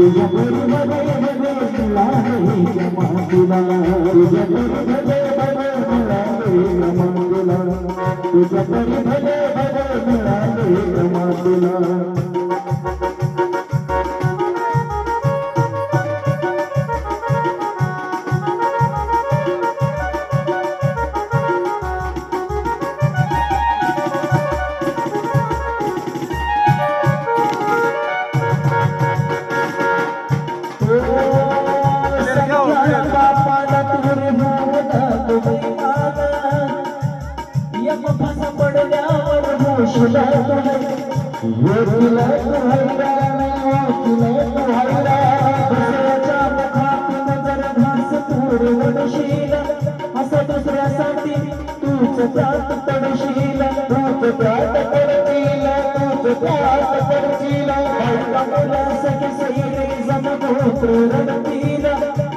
तुझ्या परी भले भले मिळाले जमातीला तुझ्या परी भले भले मिळाले जमातीला तुझ्या परी भले भले मिळाले जमातीला दुसऱ्यासाठी तूच त्यात पडशील तूच त्यात पडशील तूच त्यात पडशील सखी सैरे जमगोत्र रडतील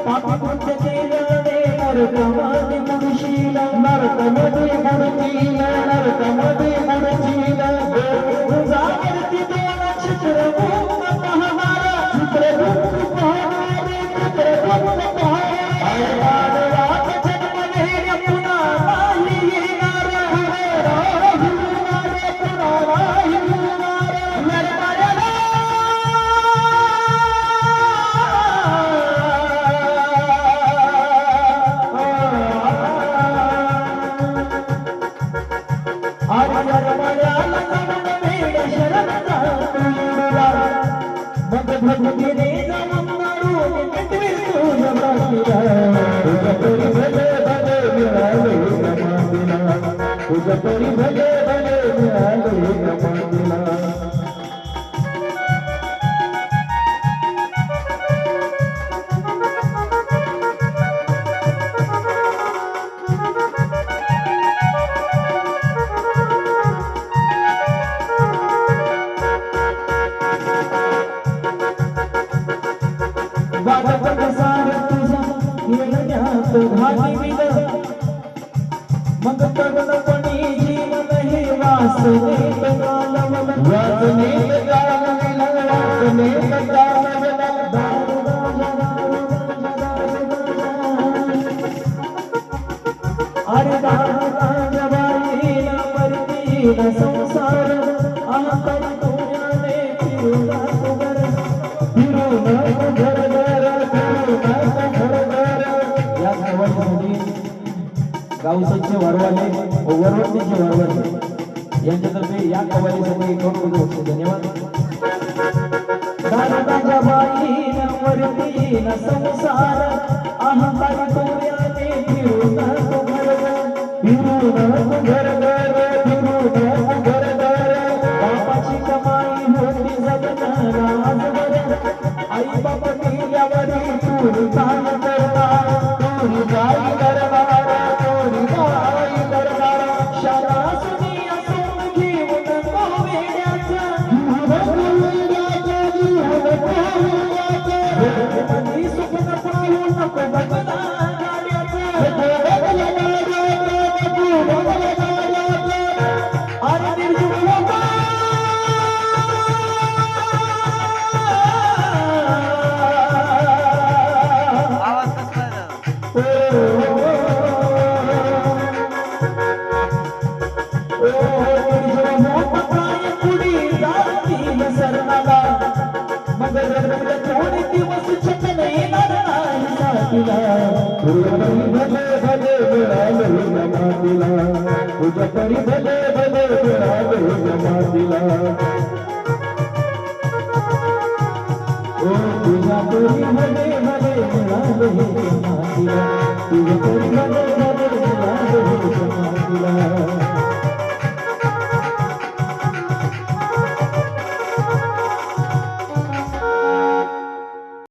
पापी कृत्य केल्याने नरकामध्ये बुडशील नरकामध्ये बुडतील नरकामध्ये बुडशील जागरती दोन चित्रगुप्त पहारा चित्रगुप्त पहारे चित्रगुप्त तुझ्या परी भले भले मिळाले जमातीला वाजवत सार तुझा येण्यात घाली विद मग तरुणपणी जीवन हे वासनेत गालवल वासनेत गालवल वासनेत गालवल अरे दानवाईला परतीन संसार अहंकार तुझ्याने फिरुना तुगर फिरुना घर घर फिरुना घर घर या सर्वांसाठी गावसचे वरवाले व वरवंतीचे वरवाले यांच्यातर्फे या कवालीसाठी खूप धन्यवाद दानवाच्या बाईनं वरतीन संसार अहंकार तुझ्याने फिरुना तुगर फिरुना घर घर फिरुना घर घर बापाची कमाई होती जगताना आजवर आई बाप गेल्यावरी तू काय करता तू काय करणार तू काय करणार शाळा सुनी असून घेऊन गोवेड्याचा मनी सुखन पाहू नको बघला तुझ्या परी भले भले मिळाले जमातीला तुझ्या परी भले भले मिळाले जमातीला तुझ्या परी भले भले मिळाले जमातीला